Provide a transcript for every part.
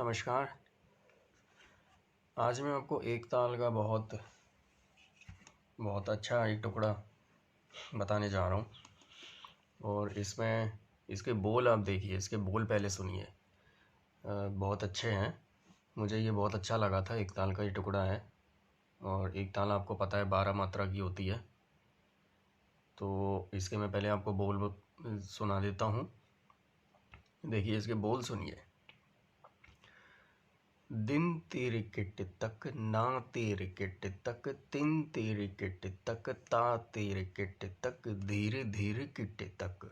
नमस्कार। आज मैं आपको एक ताल का बहुत अच्छा एक टुकड़ा बताने जा रहा हूँ। और इसमें इसके बोल आप देखिए, इसके बोल पहले सुनिए। बहुत अच्छे हैं, मुझे ये बहुत अच्छा लगा था। एक ताल का ये टुकड़ा है और एक ताल आपको पता है 12 मात्रा की होती है। तो इसके मैं पहले आपको बोल सुना देता हूँ। देखिए इसके बोल सुनिए। दिन तेरे किट तक, ना तेरे किट तक, तिन तेरे किट तक, ता तेरे किट तक, धीरे धीरे किट तक,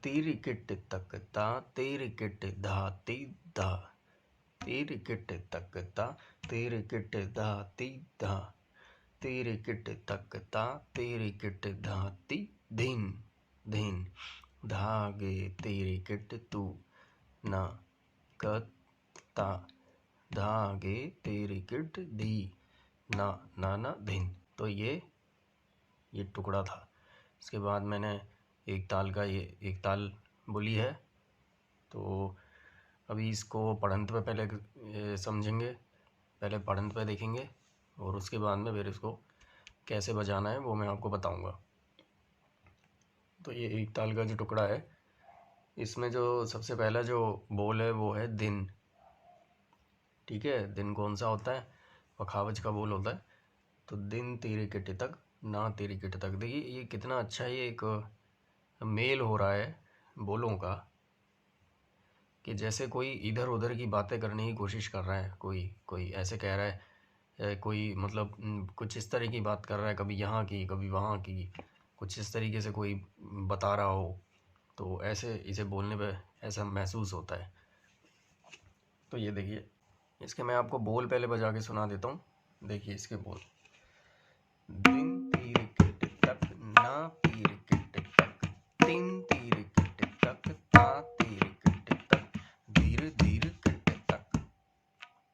तेरे किट तक, ता तेरे किट धा ती धा, तेरे किट तक ता तेरे किट धा ती धा, तेरे किट तक ता तेरे किट धा ती धिन धिन, धागे तेरे किट तू ना कता, धागे तेरी किट धी ना ना ना धिन। तो ये टुकड़ा था। इसके बाद मैंने एक ताल का ये एक ताल बोली है। तो अभी इसको पढ़ंत पे पहले समझेंगे, पहले पढ़ंत पे देखेंगे और उसके बाद में फिर इसको कैसे बजाना है वो मैं आपको बताऊंगा। तो ये एक ताल का जो टुकड़ा है, इसमें जो सबसे पहला जो बोल है वो है दिन। ठीक है, दिन कौन सा होता है? पखावज का बोल होता है। तो दिन तेरे किट तक, ना तेरी किट तक। देखिए ये कितना अच्छा ये एक मेल हो रहा है बोलों का, कि जैसे कोई इधर उधर की बातें करने की कोशिश कर रहा है, कोई ऐसे कह रहा है, कोई मतलब कुछ इस तरह की बात कर रहा है, कभी यहाँ की कभी वहाँ की, कुछ इस तरीके से कोई बता रहा हो। तो ऐसे इसे बोलने पे ऐसा महसूस होता है। तो ये देखिए, इसके मैं आपको बोल पहले बजा के सुना देता हूँ। देखिए इसके बोल। दिन तीर किट तक, ना तीर किट तक, तिन तीर किट तक, ता तीर किट तक, धीर धीर किट तक,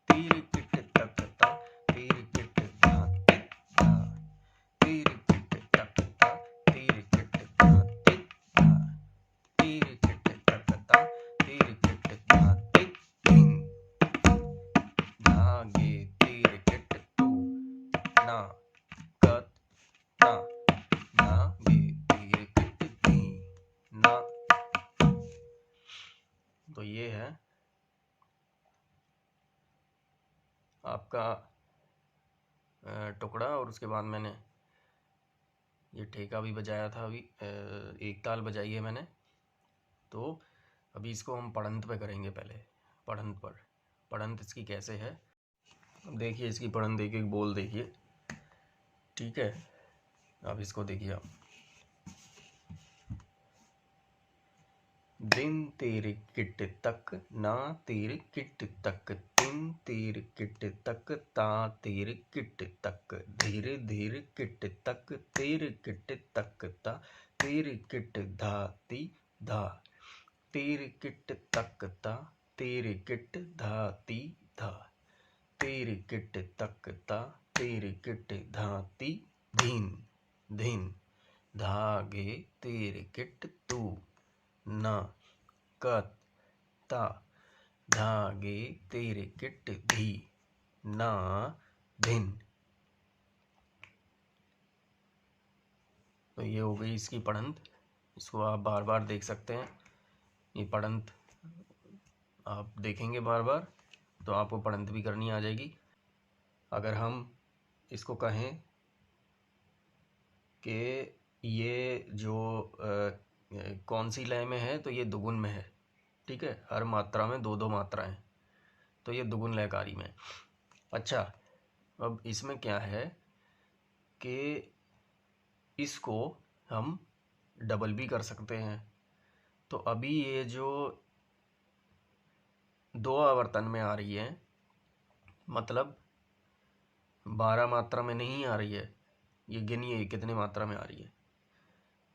तीर किट तक ता तीर किट धा तित धा, तीर किट तक ता तीर किट धा तित धा, तीर किट तक ता तीर किट धा तित धिन, धागे तीर किट तू ना कत ता, धागे तीर किट धी ना। तो ये है आपका टुकड़ा। और उसके बाद मैंने ये ठेका भी बजाया था। अभी एक ताल बजाई है मैंने। तो अभी इसको हम पढ़ंत पे करेंगे। पहले पढ़ंत पर, पढ़ंत इसकी कैसे है अब देखिए। इसकी पढ़ंत देखिए, बोल देखिए। ठीक है, अब इसको देखिए आप। दिन तेरे किट तक, ना तेरे किट तक, तिन तेरे किट तक, ता तेरे किट तक, धीरे धीरे किट तक, तेरे किट तक ता तेरे किट धा ती धा, तेरे किट तक ता तेरे किट धा ती धा, तेरे किट तक ता तेरे किट धा ती धिन धिन, धागे तेरे किट तू ना कत ता, धागे तेरे किट धी ना धिन। तो ये हो गई इसकी पढ़ंत। इसको आप बार बार देख सकते हैं। ये पढ़ंत आप देखेंगे बार बार तो आपको पढ़ंत भी करनी आ जाएगी। अगर हम इसको कहें कि ये जो कौन सी लय में है, तो ये दुगुन में है। ठीक है, हर मात्रा में दो दो मात्राएं, तो ये दुगुन लयकारी में। अच्छा, अब इसमें क्या है कि इसको हम डबल भी कर सकते हैं। तो अभी ये जो दो आवर्तन में आ रही है, मतलब 12 मात्रा में नहीं आ रही है। ये गिनिए कितने मात्रा में आ रही है।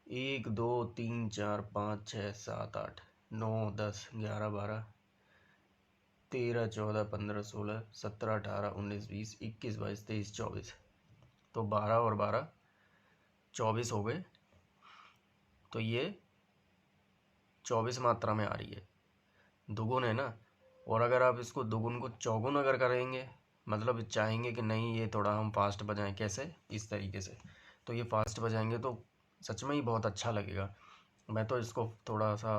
1 2 3 4 5 6 7 8 9 10 11 12 13 14 15 16 17 18 19 20 21 22 23 24। तो 12 और 12 24 हो गए। तो ये 24 मात्रा में आ रही है, दुगुन है ना। और अगर आप इसको दोगुन को चौगुन अगर करेंगे, मतलब चाहेंगे कि नहीं ये थोड़ा हम फास्ट बजाएं, कैसे, इस तरीके से, तो ये फास्ट बजाएंगे तो सच में ही बहुत अच्छा लगेगा। मैं तो इसको थोड़ा सा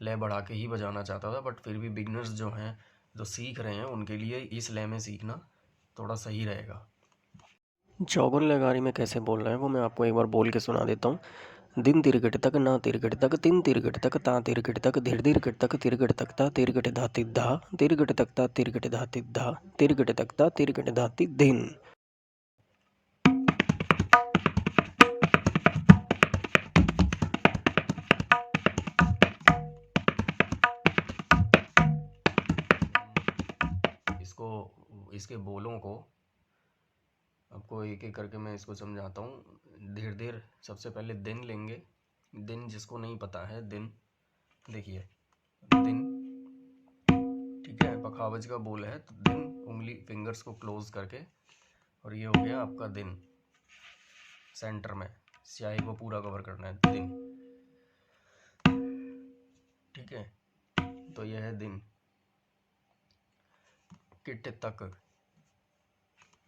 लय बढ़ा के ही बजाना चाहता था, बट फिर भी बिगनर्स जो हैं, जो सीख रहे हैं, उनके लिए इस लय में सीखना थोड़ा सही रहेगा। चौगुन लयगारी में कैसे बोल रहे हैं वो मैं आपको एक बार बोल के सुना देता हूँ। दिन तिरगट तक ना तिरगट तक तिन तिरगट तक ता तिरगट तक धीर तिरगट तक तिरगट तक ता तिरगट धाति धा तिरगट तक ता तिरगट धाति धा तिरगट तक ता तिरगट धाति दिन। इसको, इसके बोलों को आपको एक एक करके मैं इसको समझाता हूँ। धीरे धीरे सबसे पहले दिन लेंगे। दिन जिसको नहीं पता है, दिन देखिए, दिन, ठीक है, पखावज का बोल है, तो दिन, उंगली फिंगर्स को क्लोज करके, और ये हो गया आपका दिन, सेंटर में स्याही को पूरा कवर करना है, दिन, ठीक है, तो यह है दिन। किट तक,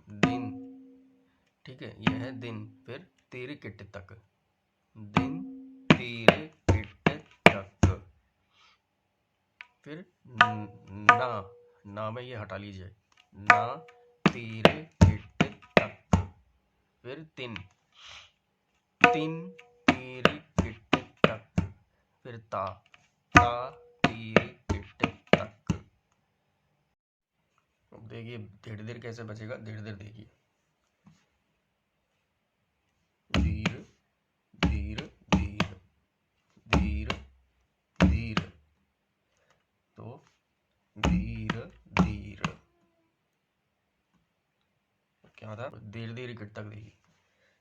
दिन, ठीक है, यह है दिन। फिर तेरे किट तक, दिन तेरे किट तक। फिर ना में ये हटा लीजिए, ना तेरे किट तक। फिर तिन तेरे किट तक। फिर ता तेरे किट तक। अब देखिए धीरे धीरे कैसे बचेगा, धीरे धीरे देखिए, धीरे धीरे धीरे धीरे धीरे, तो धीरे धीरे, क्या था, धीरे धीरे किट तक, देखिए,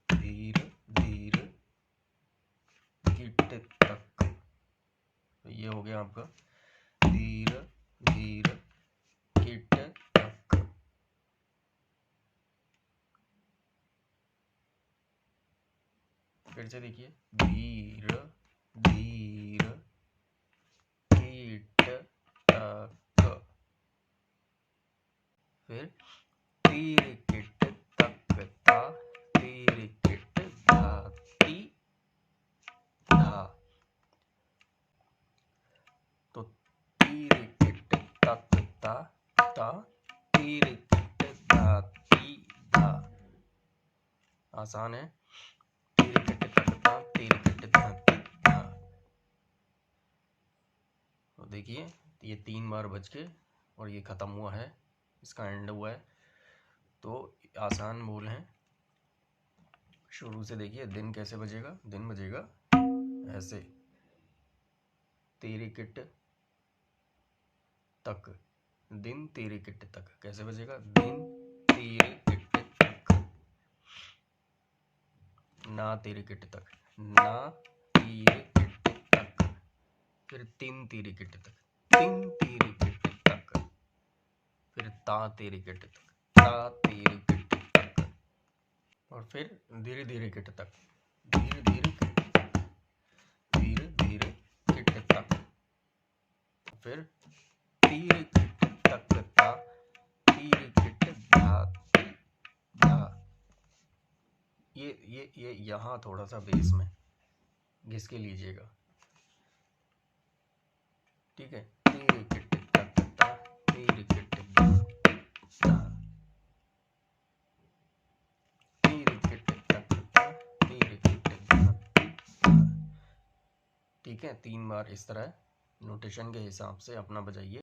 धीरे धीरे किट तक। तो ये हो गया आपका धीरे धीरे किट तक। फिर से देखिए, धीरे धीरे किट तक। फिर तेरे किट तक ता तेरे किट धाती धा। तो तेरे किट तक ता तेरे किट धाती धा। आसान है, तेरे किट तक ता तेरे किट धाती धा। तो देखिए ये 3 बार बज के और ये ख़त्म हुआ है, इसका एंड हुआ है। तो आसान बोल हैं, शुरू से देखिए। दिन कैसे बजेगा, दिन बजेगा ऐसे, तेरी किट तक, दिन तेरी किट तक। कैसे बजेगा, दिन तेरी किट तक, ना तेरी किट तक, ना तेरी किट तक। फिर तीन तेरी किट तक, तीन तेरी किट तक। फिर ता तेरी किट तक, ता तेरी किट तक। और फिर धीरे धीरे किट तक, धीरे धीरे किट तक, धीरे धीरे किट तक। फिर तीर किट तक ता तीर किट धा धा। ये यहाँ थोड़ा सा बेस में घिस के लीजिएगा, ठीक है। तीर किट तक ता तीर किट धा धा, तीर किट तक ता तीर किट धा धा, ठीक है। 3 बार इस तरह नोटेशन के हिसाब से अपना बजाइए।